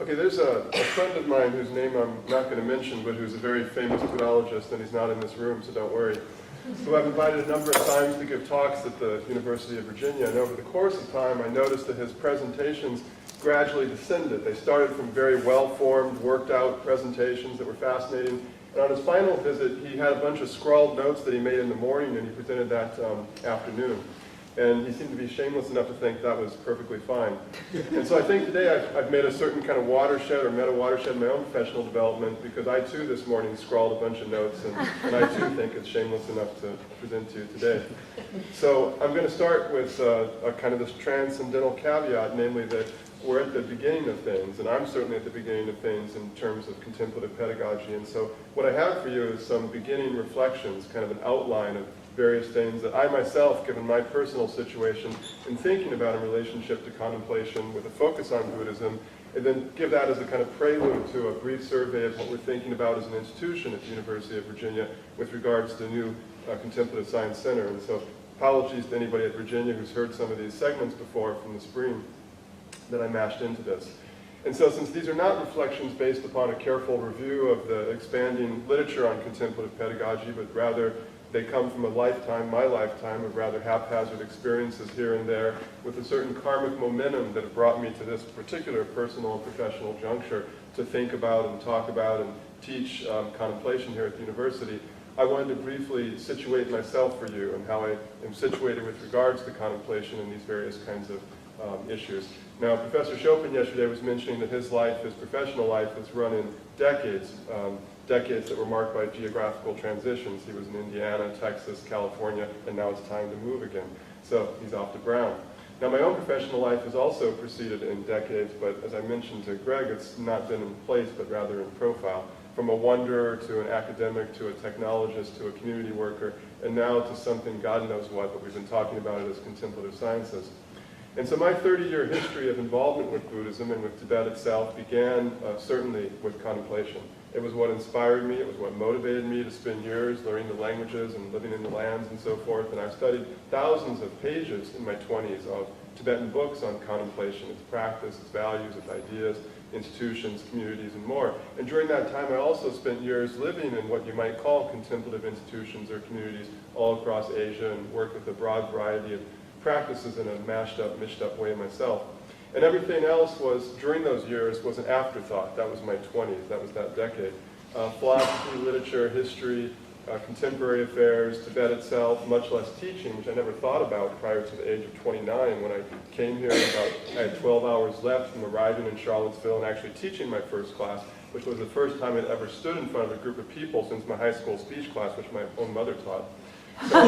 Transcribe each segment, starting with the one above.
Okay, there's a friend of mine whose name I'm not going to mention, but who's a very famous Buddhologist, and he's not in this room, so don't worry, who I've invited a number of times to give talks at the University of Virginia. And over the course of time, I noticed that his presentations gradually descended. They started from very well-formed, worked-out presentations that were fascinating. And on his final visit, he had a bunch of scrawled notes that he made in the morning, and he presented that afternoon. And he seemed to be shameless enough to think that was perfectly fine. And so I think today I've made a certain kind of watershed or meta-watershed in my own professional development, because I too this morning scrawled a bunch of notes, and I too think it's shameless enough to present to you today. So I'm going to start with a kind of this transcendental caveat, namely that we're at the beginning of things, and I'm certainly at the beginning of things in terms of contemplative pedagogy. And so what I have for you is some beginning reflections, kind of an outline of various things that I myself, given my personal situation, in thinking about in relationship to contemplation with a focus on Buddhism, and then give that as a kind of prelude to a brief survey of what we're thinking about as an institution at the University of Virginia with regards to the new Contemplative Science Center. And so apologies to anybody at Virginia who's heard some of these segments before from the spring that I mashed into this. And so since these are not reflections based upon a careful review of the expanding literature on contemplative pedagogy, but rather they come from a lifetime, my lifetime, of rather haphazard experiences here and there with a certain karmic momentum that have brought me to this particular personal and professional juncture to think about and talk about and teach contemplation here at the university, I wanted to briefly situate myself for you and how I am situated with regards to contemplation and these various kinds of issues. Now, Professor Chopin yesterday was mentioning that his life, his professional life, has run in decades, decades that were marked by geographical transitions. He was in Indiana, Texas, California, and now it's time to move again. So he's off to Brown. Now, my own professional life has also proceeded in decades, but as I mentioned to Greg, it's not been in place, but rather in profile. From a wanderer to an academic to a technologist to a community worker, and now to something God knows what, but we've been talking about it as contemplative sciences. And so my 30-year history of involvement with Buddhism and with Tibet itself began certainly with contemplation. It was what inspired me, it was what motivated me to spend years learning the languages and living in the lands and so forth. And I've studied thousands of pages in my 20s of Tibetan books on contemplation, its practice, its values, its ideas, institutions, communities, and more. And during that time, I also spent years living in what you might call contemplative institutions or communities all across Asia and worked with a broad variety of practices in a mashed up, mished up way myself. And everything else was, during those years, was an afterthought. That was my 20s, that was that decade. Philosophy, literature, history, contemporary affairs, Tibet itself, much less teaching, which I never thought about prior to the age of 29 when I came here. I had 12 hours left from arriving in Charlottesville and actually teaching my first class, which was the first time I'd ever stood in front of a group of people since my high school speech class, which my own mother taught. So,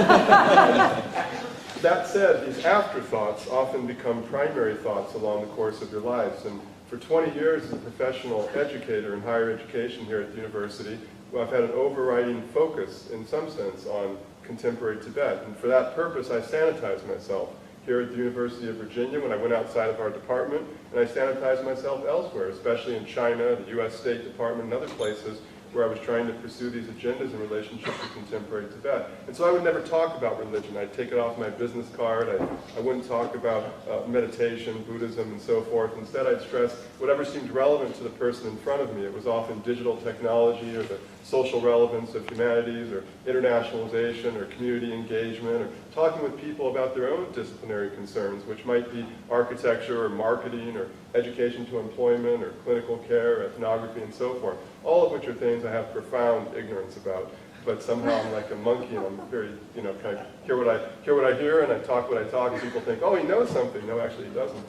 that said, these afterthoughts often become primary thoughts along the course of your lives. And for 20 years as a professional educator in higher education here at the university, I've had an overriding focus, in some sense, on contemporary Tibet. And for that purpose, I sanitized myself here at the University of Virginia when I went outside of our department, and I sanitized myself elsewhere, especially in China, the U.S. State Department, and other places where I was trying to pursue these agendas in relationship to contemporary Tibet. And so I would never talk about religion. I'd take it off my business card. I wouldn't talk about meditation, Buddhism, and so forth. Instead, I'd stress whatever seemed relevant to the person in front of me. It was often digital technology or the social relevance of humanities or internationalization or community engagement or talking with people about their own disciplinary concerns, which might be architecture or marketing or education to employment or clinical care, or ethnography, and so forth. All of which are things I have profound ignorance about. But somehow I'm like a monkey, and I'm very, kind of hear what I hear, and I talk what I talk, and people think, oh, he knows something. No, actually he doesn't.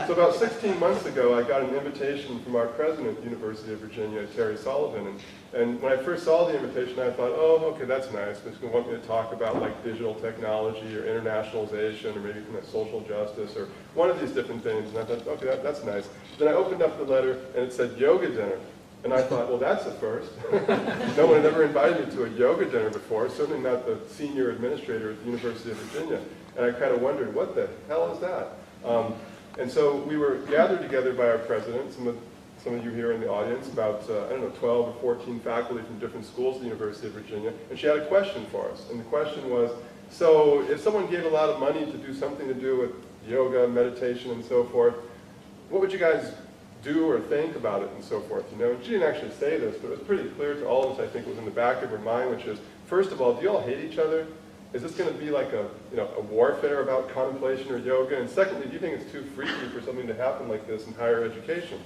So about 16 months ago, I got an invitation from our president at the University of Virginia, Terry Sullivan, and when I first saw the invitation, I thought, oh, okay, that's nice. He's going to want me to talk about like digital technology or internationalization or maybe kind of social justice or one of these different things. And I thought, okay, that's nice. Then I opened up the letter, and it said yoga dinner. And I thought, well, that's a first. No one had ever invited me to a yoga dinner before, certainly not the senior administrator at the University of Virginia. And I kind of wondered, what the hell is that? And so we were gathered together by our president, some of you here in the audience, about, 12 or 14 faculty from different schools at the University of Virginia, and she had a question for us. And the question was, so if someone gave a lot of money to do something to do with yoga, meditation, and so forth, what would you guys do or think about it and so forth, you know. And she didn't actually say this, but it was pretty clear to all of us, I think, it was in the back of her mind, which is, first of all, do you all hate each other? Is this going to be like a warfare about contemplation or yoga? And secondly, do you think it's too freaky for something to happen like this in higher education?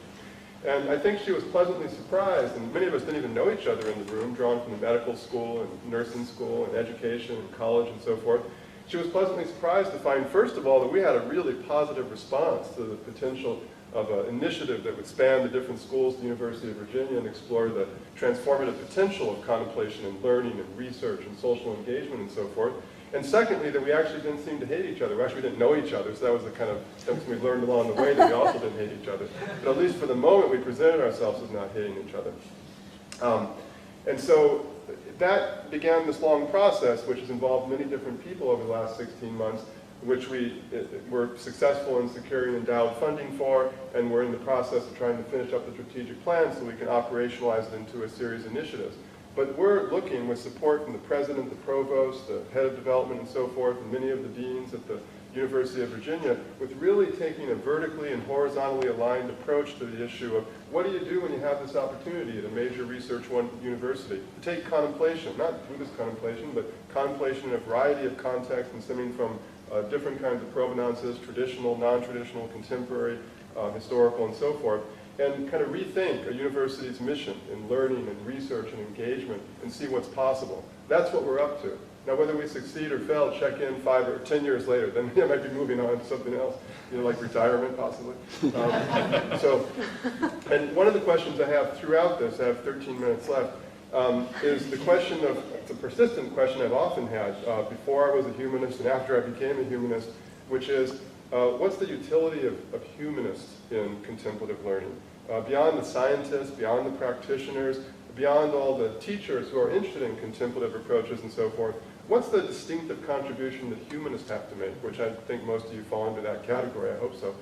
And I think she was pleasantly surprised, and many of us didn't even know each other in the room, drawn from the medical school and nursing school and education and college and so forth. She was pleasantly surprised to find, first of all, that we had a really positive response to the potential of an initiative that would span the different schools at the University of Virginia and explore the transformative potential of contemplation and learning and research and social engagement and so forth. And secondly, that we actually didn't seem to hate each other. We actually didn't know each other, so that was the kind of something we learned along the way, that we also didn't hate each other. But at least for the moment, we presented ourselves as not hating each other. And so that began this long process, which has involved many different people over the last 16 months, which we were successful in securing endowed funding for, and we're in the process of trying to finish up the strategic plan so we can operationalize it into a series of initiatives. But we're looking, with support from the president, the provost, the head of development and so forth, and many of the deans at the University of Virginia, with really taking a vertically and horizontally aligned approach to the issue of what do you do when you have this opportunity at a major research university to take contemplation, not Buddhist contemplation, but contemplation in a variety of contexts and stemming from different kinds of provenances, traditional, non-traditional, contemporary, historical, and so forth, and kind of rethink a university's mission in learning and research and engagement and see what's possible. That's what we're up to. Now, whether we succeed or fail, check in 5 or 10 years later, then I might be moving on to something else, you know, like retirement, possibly. And one of the questions I have throughout this, I have 13 minutes left, is the question of, it's a persistent question I've often had before I was a humanist and after I became a humanist, which is, what's the utility of humanists in contemplative learning? Beyond the scientists, beyond the practitioners, beyond all the teachers who are interested in contemplative approaches and so forth, what's the distinctive contribution that humanists have to make, which I think most of you fall into that category, I hope so.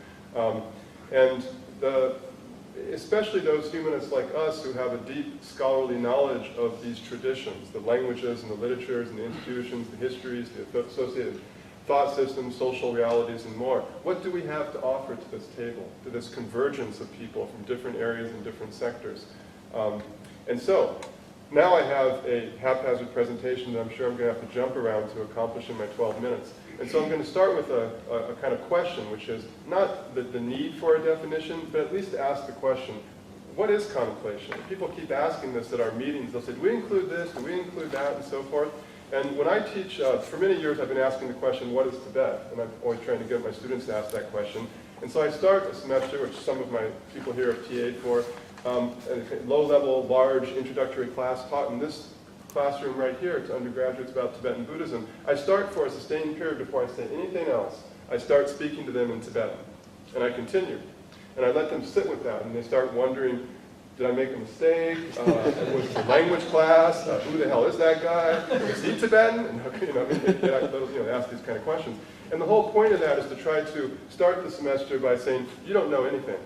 Especially those humanists like us who have a deep scholarly knowledge of these traditions, the languages and the literatures and the institutions, the histories, the associated thought systems, social realities, and more. What do we have to offer to this table, to this convergence of people from different areas and different sectors? And so, now I have a haphazard presentation that I'm sure I'm going to have to jump around to accomplish in my 12 minutes. And so I'm going to start with a kind of question, which is not the need for a definition, but at least to ask the question, what is contemplation? People keep asking this at our meetings. They'll say, do we include this? Do we include that? And so forth. And when I teach, for many years I've been asking the question, what is Tibet? And I'm always trying to get my students to ask that question. And so I start a semester, which some of my people here have TA'd for, a low-level, large introductory class taught in this classroom right here to undergraduates about Tibetan Buddhism. I start for a sustained period before I say anything else. I start speaking to them in Tibetan. And I continue. And I let them sit with that, and they start wondering, did I make a mistake? Was it a language class? Who the hell is that guy? Is he Tibetan? And they ask these kind of questions. And the whole point of that is to try to start the semester by saying, you don't know anything.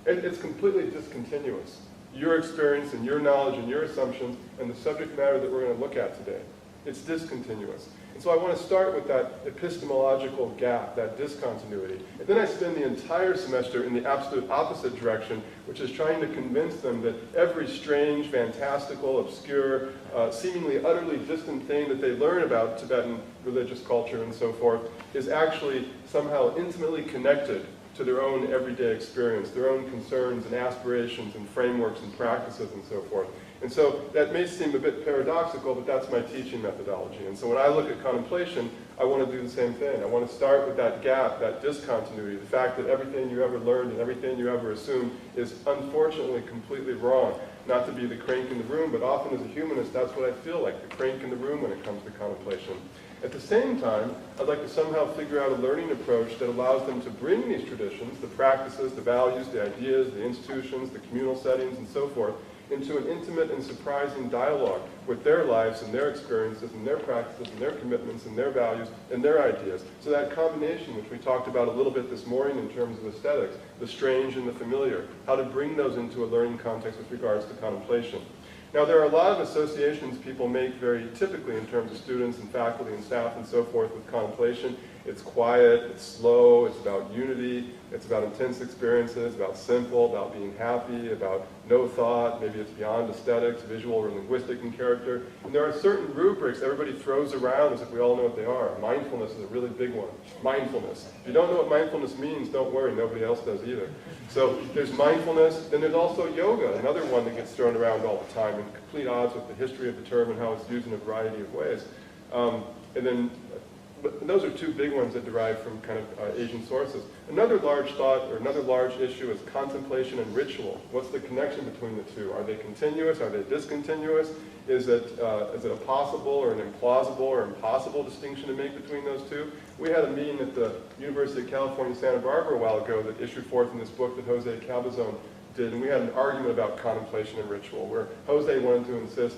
It's completely discontinuous. Your experience and your knowledge and your assumptions and the subject matter that we're going to look at today. It's discontinuous. And so I want to start with that epistemological gap, that discontinuity. And then I spend the entire semester in the absolute opposite direction, which is trying to convince them that every strange, fantastical, obscure, seemingly utterly distant thing that they learn about Tibetan religious culture and so forth is actually somehow intimately connected to their own everyday experience, their own concerns and aspirations and frameworks and practices and so forth. And so that may seem a bit paradoxical, but that's my teaching methodology. And so when I look at contemplation, I want to do the same thing. I want to start with that gap, that discontinuity, the fact that everything you ever learned and everything you ever assumed is unfortunately completely wrong. Not to be the crank in the room, but often as a humanist, that's what I feel like, the crank in the room when it comes to contemplation. At the same time, I'd like to somehow figure out a learning approach that allows them to bring these traditions, the practices, the values, the ideas, the institutions, the communal settings, and so forth, into an intimate and surprising dialogue with their lives and their experiences and their practices and their commitments and their values and their ideas. So that combination, which we talked about a little bit this morning in terms of aesthetics, the strange and the familiar, how to bring those into a learning context with regards to contemplation. Now, there are a lot of associations people make very typically in terms of students and faculty and staff and so forth with contemplation, It's quiet, it's slow, it's about unity, it's about intense experiences, about simple, about being happy, about no thought, maybe it's beyond aesthetics, visual or linguistic in character. And there are certain rubrics everybody throws around as if we all know what they are. Mindfulness is a really big one. Mindfulness. If you don't know what mindfulness means, don't worry, nobody else does either. So there's mindfulness, then there's also yoga, another one that gets thrown around all the time, in complete odds with the history of the term and how it's used in a variety of ways. But those are two big ones that derive from kind of Asian sources. Another large thought, or another large issue, is contemplation and ritual. What's the connection between the two? Are they continuous? Are they discontinuous? Is it a possible or an implausible or impossible distinction to make between those two? We had a meeting at the University of California, Santa Barbara a while ago that issued forth in this book that Jose Cabazon did, and we had an argument about contemplation and ritual, where Jose wanted to insist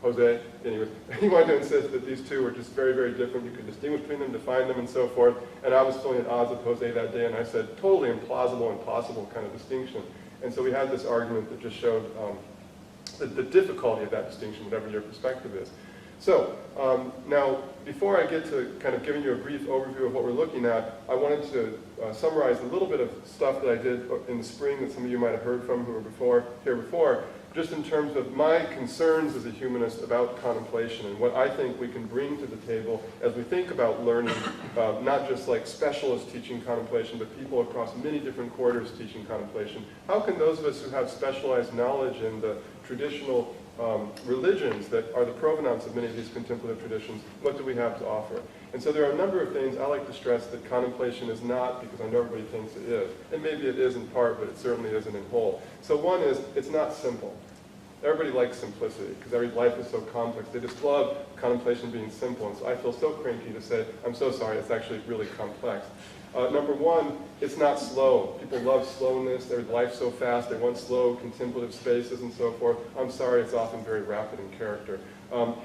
he wanted to insist that these two were just very, very different. You could distinguish between them, define them, and so forth. And I was feeling at odds with Jose that day, and I said, totally implausible, impossible kind of distinction. And so we had this argument that just showed the difficulty of that distinction, whatever your perspective is. So now, before I get to kind of giving you a brief overview of what we're looking at, I wanted to summarize a little bit of stuff that I did in the spring that some of you might have heard from who were here before, just in terms of my concerns as a humanist about contemplation and what I think we can bring to the table as we think about learning, not just like specialists teaching contemplation, but people across many different quarters teaching contemplation. How can those of us who have specialized knowledge in the traditional religions that are the provenance of many of these contemplative traditions, what do we have to offer? And so there are a number of things I like to stress that contemplation is not, because I know everybody thinks it is. And maybe it is in part, but it certainly isn't in whole. So one is, it's not simple. Everybody likes simplicity, because every life is so complex. They just love contemplation being simple. And so I feel so cranky to say, I'm so sorry, it's actually really complex. Number one, it's not slow. People love slowness. Their life's so fast. They want slow, contemplative spaces and so forth. I'm sorry, it's often very rapid in character.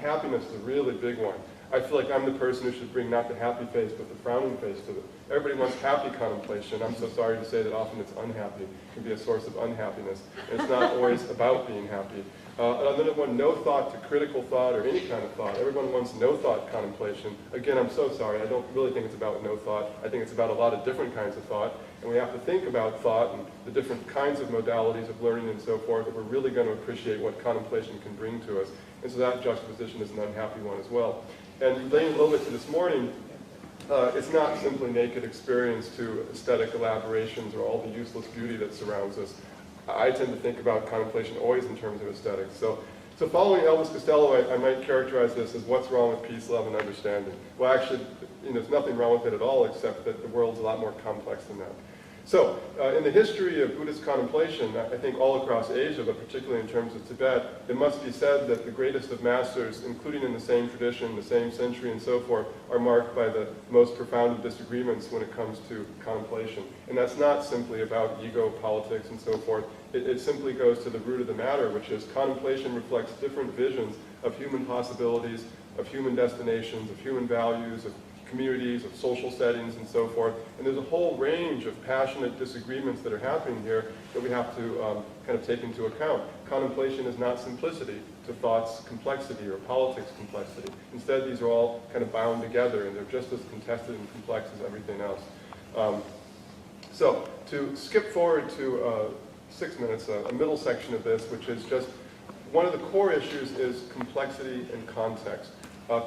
Happiness is a really big one. I feel like I'm the person who should bring not the happy face, but the frowning face to it. Everybody wants happy contemplation. I'm so sorry to say that often it's unhappy. It can be a source of unhappiness. And it's not always about being happy. Another one, no thought to critical thought or any kind of thought. Everyone wants no thought contemplation. Again, I'm so sorry. I don't really think it's about no thought. I think it's about a lot of different kinds of thought. And we have to think about thought and the different kinds of modalities of learning and so forth if we're really going to appreciate what contemplation can bring to us. And so that juxtaposition is an unhappy one as well. And relating a little bit to this morning, it's not simply naked experience to aesthetic elaborations or all the useless beauty that surrounds us. I tend to think about contemplation always in terms of aesthetics. So following Elvis Costello, I might characterize this as what's wrong with peace, love, and understanding. Well, actually, there's nothing wrong with it at all, except that the world's a lot more complex than that. So, in the history of Buddhist contemplation, I think all across Asia, but particularly in terms of Tibet, it must be said that the greatest of masters, including in the same tradition, the same century, and so forth, are marked by the most profound of disagreements when it comes to contemplation. And that's not simply about ego, politics, and so forth. It simply goes to the root of the matter, which is contemplation reflects different visions of human possibilities, of human destinations, of human values, of communities, of social settings, and so forth. And there's a whole range of passionate disagreements that are happening here that we have to kind of take into account. Contemplation is not simplicity to thought's complexity or politics complexity. Instead, these are all kind of bound together, and they're just as contested and complex as everything else. So to skip forward to 6 minutes, a middle section of this, which is just one of the core issues is complexity and context.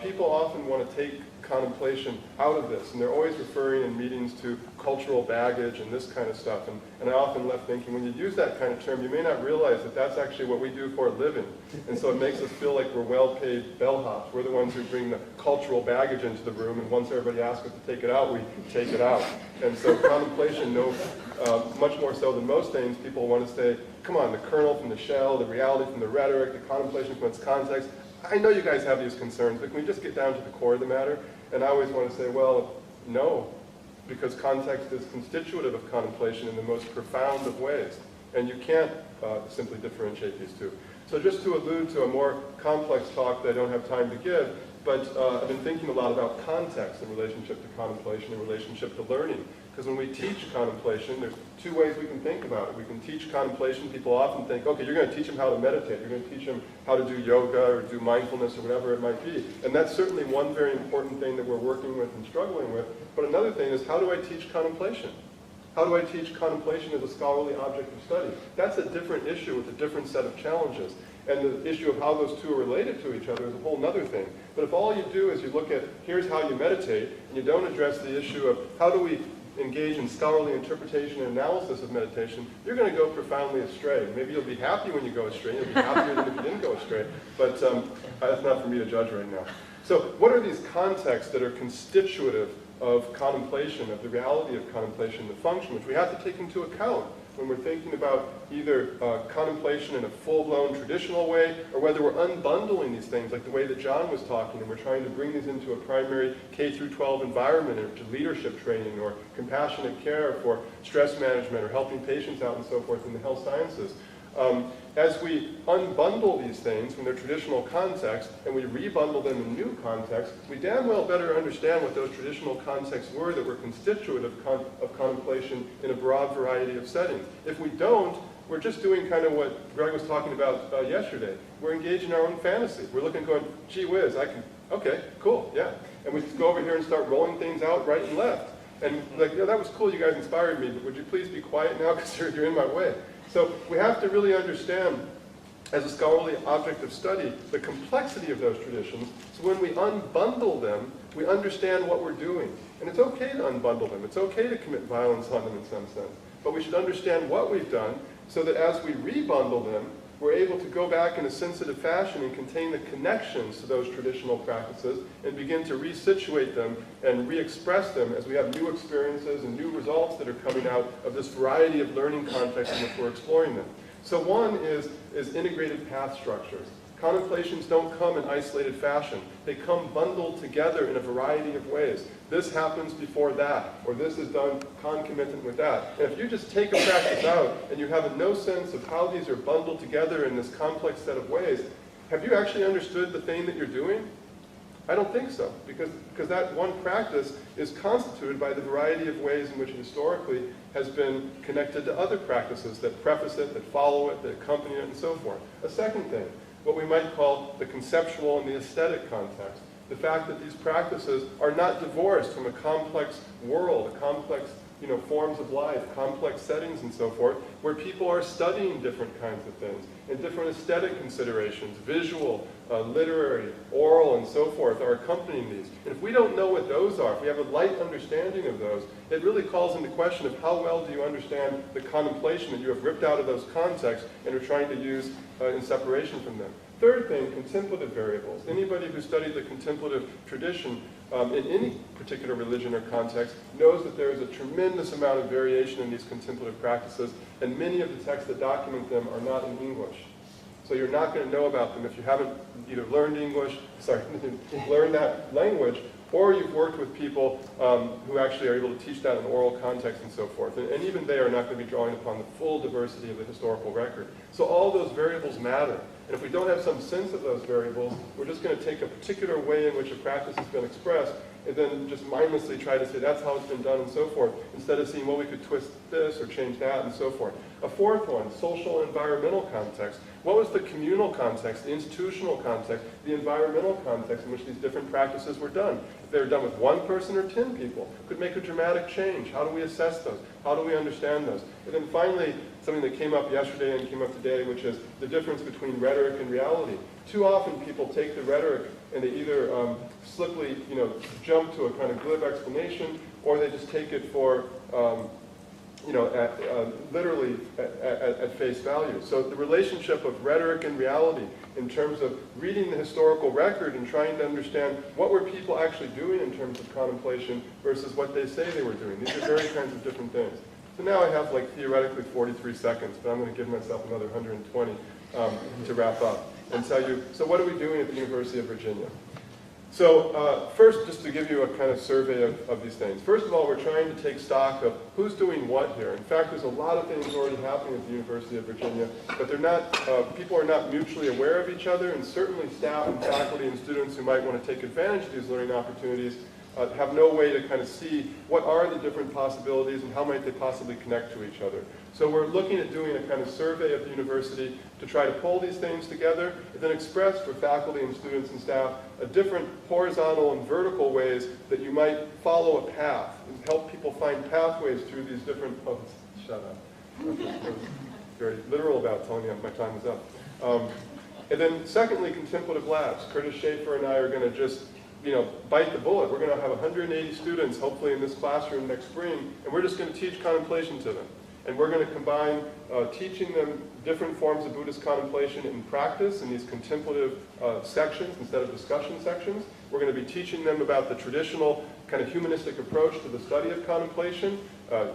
People often want to take contemplation out of this, and they're always referring in meetings to cultural baggage and this kind of stuff. And I often left thinking, when you use that kind of term, you may not realize that that's actually what we do for a living. And so it makes us feel like we're well-paid bellhops. We're the ones who bring the cultural baggage into the room, and once everybody asks us to take it out, we take it out. And so contemplation, much more so than most things, people want to say, come on, the kernel from the shell, the reality from the rhetoric, the contemplation from its context. I know you guys have these concerns, but can we just get down to the core of the matter? And I always want to say, well, no, because context is constitutive of contemplation in the most profound of ways. And you can't simply differentiate these two. So just to allude to a more complex talk that I don't have time to give, but I've been thinking a lot about context in relationship to contemplation, in relationship to learning. Because when we teach contemplation, there's two ways we can think about it. We can teach contemplation. People often think, okay, you're going to teach them how to meditate. You're going to teach them how to do yoga or do mindfulness or whatever it might be. And that's certainly one very important thing that we're working with and struggling with. But another thing is, how do I teach contemplation? How do I teach contemplation as a scholarly object of study? That's a different issue with a different set of challenges. And the issue of how those two are related to each other is a whole other thing. But if all you do is you look at, here's how you meditate, and you don't address the issue of how do we engage in scholarly interpretation and analysis of meditation, you're going to go profoundly astray. Maybe you'll be happy when you go astray. You'll be happier than if you didn't go astray. But that's not for me to judge right now. So what are these contexts that are constitutive of contemplation, of the reality of contemplation, the function, which we have to take into account when we're thinking about either contemplation in a full-blown traditional way, or whether we're unbundling these things like the way that John was talking, and we're trying to bring these into a primary K-12 environment, or to leadership training, or compassionate care for stress management, or helping patients out and so forth in the health sciences. As we unbundle these things from their traditional context and we rebundle them in new contexts, we damn well better understand what those traditional contexts were that were constituent of contemplation in a broad variety of settings. If we don't, we're just doing kind of what Greg was talking about yesterday. We're engaged in our own fantasy. We're looking going, gee whiz, okay, cool, yeah. And we just go over here and start rolling things out right and left. And like, yeah, that was cool, you guys inspired me, but would you please be quiet now because you're in my way. So we have to really understand, as a scholarly object of study, the complexity of those traditions. So when we unbundle them, we understand what we're doing. And it's okay to unbundle them. It's okay to commit violence on them in some sense. But we should understand what we've done so that as we rebundle them, we're able to go back in a sensitive fashion and contain the connections to those traditional practices and begin to resituate them and re-express them as we have new experiences and new results that are coming out of this variety of learning contexts in which we're exploring them. So one is integrated path structures. Contemplations don't come in isolated fashion. They come bundled together in a variety of ways. This happens before that, or this is done concomitant with that. And if you just take a practice out and you have no sense of how these are bundled together in this complex set of ways, have you actually understood the thing that you're doing? I don't think so, because that one practice is constituted by the variety of ways in which it historically has been connected to other practices that preface it, that follow it, that accompany it, and so forth. A second thing, what we might call the conceptual and the aesthetic context. The fact that these practices are not divorced from a complex world, a complex forms of life, complex settings and so forth, where people are studying different kinds of things, and different aesthetic considerations, visual, literary, oral, and so forth are accompanying these. And if we don't know what those are, if we have a light understanding of those, it really calls into question of how well do you understand the contemplation that you have ripped out of those contexts and are trying to use in separation from them. Third thing, contemplative variables. Anybody who studied the contemplative tradition in any particular religion or context knows that there is a tremendous amount of variation in these contemplative practices, and many of the texts that document them are not in English. So you're not going to know about them if you haven't either learned learned that language, or you've worked with people who actually are able to teach that in oral context and so forth. And even they are not going to be drawing upon the full diversity of the historical record. So all those variables matter. And if we don't have some sense of those variables, we're just going to take a particular way in which a practice has been expressed and then just mindlessly try to say that's how it's been done and so forth, instead of seeing, well, we could twist this or change that and so forth. A fourth one, social and environmental context. What was the communal context, the institutional context, the environmental context in which these different practices were done? If they were done with one person or 10 people, could make a dramatic change. How do we assess those? How do we understand those? And then finally, something that came up yesterday and came up today, which is the difference between rhetoric and reality. Too often people take the rhetoric and they either slippily, jump to a kind of glib explanation, or they just take it for, literally at face value. So the relationship of rhetoric and reality in terms of reading the historical record and trying to understand what were people actually doing in terms of contemplation versus what they say they were doing. These are very kinds of different things. So now I have theoretically 43 seconds, but I'm going to give myself another 120 to wrap up and tell you, so what are we doing at the University of Virginia? So first, just to give you a kind of survey of these things. First of all, we're trying to take stock of who's doing what here. In fact, there's a lot of things already happening at the University of Virginia, but they're not, people are not mutually aware of each other, and certainly staff and faculty and students who might want to take advantage of these learning opportunities have no way to kind of see what are the different possibilities and how might they possibly connect to each other. So we're looking at doing a kind of survey of the university to try to pull these things together and then express for faculty and students and staff a different horizontal and vertical ways that you might follow a path and help people find pathways through these different, oh, shut up. I was very literal about telling me my time is up. And then secondly, contemplative labs. Curtis Schaefer and I are going to just bite the bullet. We're going to have 180 students, hopefully in this classroom next spring, and we're just going to teach contemplation to them. And we're going to combine teaching them different forms of Buddhist contemplation in practice in these contemplative sections instead of discussion sections. We're going to be teaching them about the traditional kind of humanistic approach to the study of contemplation,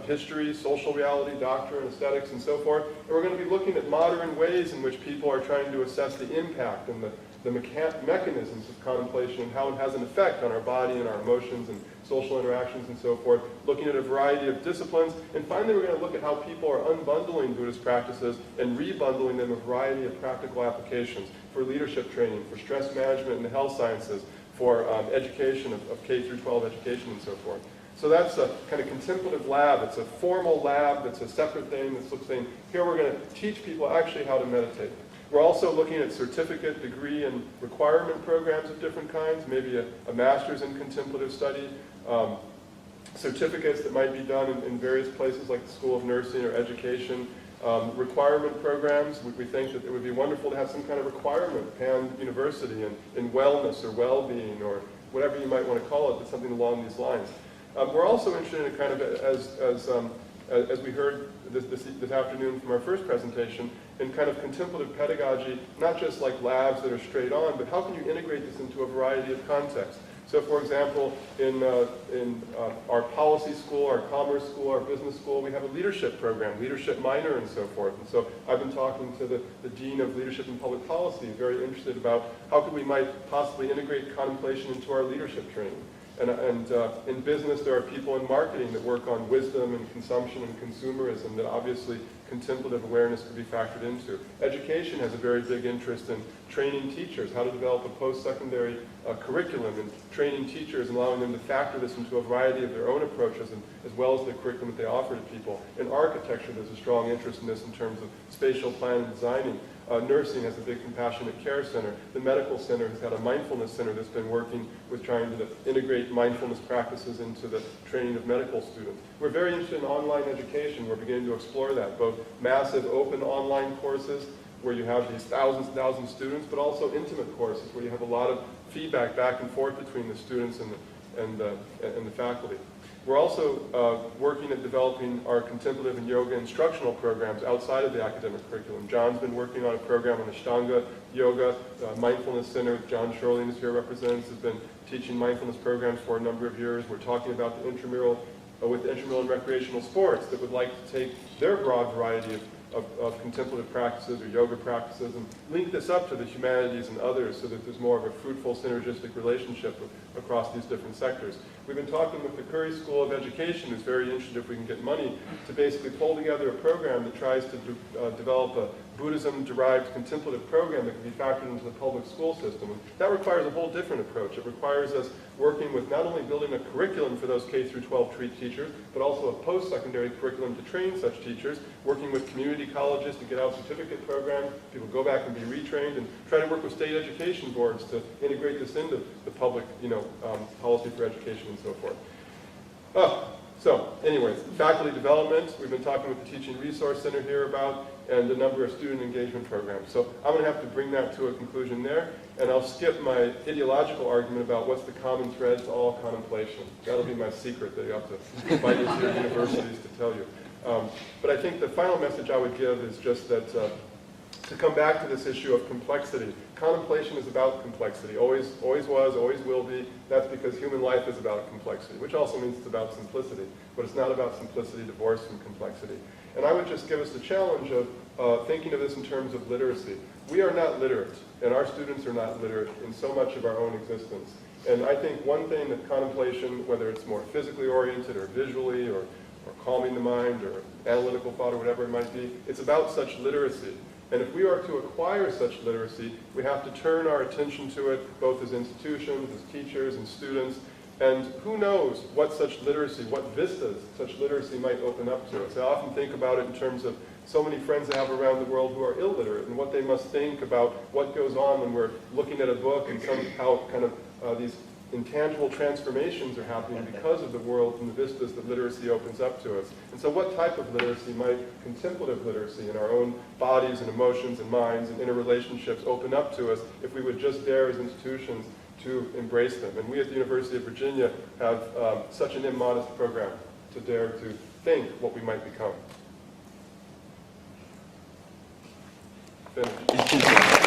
history, social reality, doctrine, aesthetics, and so forth. And we're going to be looking at modern ways in which people are trying to assess the impact and the mechanisms of contemplation and how it has an effect on our body and our emotions and social interactions and so forth, looking at a variety of disciplines. And finally, we're going to look at how people are unbundling Buddhist practices and rebundling them a variety of practical applications for leadership training, for stress management in the health sciences, for education of K through 12 education and so forth. So that's a kind of contemplative lab. It's a formal lab that's a separate thing that's saying, here we're going to teach people actually how to meditate. We're also looking at certificate, degree, and requirement programs of different kinds, maybe a master's in contemplative study, certificates that might be done in various places like the School of Nursing or Education, requirement programs. We think that it would be wonderful to have some kind of requirement, Pan University, in wellness or well-being or whatever you might want to call it, but something along these lines. We're also interested in kind of, as we heard this afternoon from our first presentation, in kind of contemplative pedagogy, not just like labs that are straight on, but how can you integrate this into a variety of contexts? So for example, in our policy school, our commerce school, our business school, we have a leadership program, leadership minor and so forth. And so I've been talking to the Dean of Leadership and Public Policy, very interested about how could we might possibly integrate contemplation into our leadership training. And in business, there are people in marketing that work on wisdom and consumption and consumerism that obviously contemplative awareness could be factored into. Education has a very big interest in training teachers, how to develop a post-secondary curriculum and training teachers and allowing them to factor this into a variety of their own approaches and, as well as the curriculum that they offer to people. In architecture, there's a strong interest in this in terms of spatial plan and designing. Nursing has a big compassionate care center. The medical center has had a mindfulness center that's been working with trying to integrate mindfulness practices into the training of medical students. We're very interested in online education. We're beginning to explore that, both massive open online courses where you have these thousands and thousands of students, but also intimate courses where you have a lot of feedback back and forth between the students and the faculty. We're also working at developing our contemplative and yoga instructional programs outside of the academic curriculum. John's been working on a program on Ashtanga yoga. Mindfulness Center, John Shirley is here represents, has been teaching mindfulness programs for a number of years. We're talking about the intramural, with intramural and recreational sports that would like to take their broad variety of contemplative practices or yoga practices and link this up to the humanities and others so that there's more of a fruitful synergistic relationship across these different sectors. We've been talking with the Curry School of Education, who's very interested if we can get money to basically pull together a program that tries to develop a Buddhism-derived contemplative program that can be factored into the public school system. And that requires a whole different approach. It requires us working with not only building a curriculum for those K through 12 teachers, but also a post-secondary curriculum to train such teachers, working with community colleges to get out certificate programs, people go back and be retrained, and try to work with state education boards to integrate this into the public, policy for education and so forth. So anyways, faculty development, we've been talking with the Teaching Resource Center here about, and a number of student engagement programs. So I'm going to have to bring that to a conclusion there, and I'll skip my ideological argument about what's the common thread to all contemplation. That'll be my secret that you have to invite into your universities to tell you. But I think the final message I would give is just that to come back to this issue of complexity. Contemplation is about complexity, always was, always will be. That's because human life is about complexity, which also means it's about simplicity. But it's not about simplicity divorced from complexity. And I would just give us the challenge of thinking of this in terms of literacy. We are not literate, and our students are not literate in so much of our own existence. And I think one thing that contemplation, whether it's more physically oriented or visually or calming the mind or analytical thought or whatever it might be, it's about such literacy. And if we are to acquire such literacy, we have to turn our attention to it, both as institutions, as teachers and students, And who knows what such literacy, what vistas such literacy might open up to us. I often think about it in terms of so many friends I have around the world who are illiterate and what they must think about what goes on when we're looking at a book and somehow kind of these intangible transformations are happening because of the world and the vistas that literacy opens up to us. And so what type of literacy might contemplative literacy in our own bodies and emotions and minds and interrelationships open up to us if we would just dare as institutions to embrace them? And we at the University of Virginia have such an immodest program to dare to think what we might become. Finished.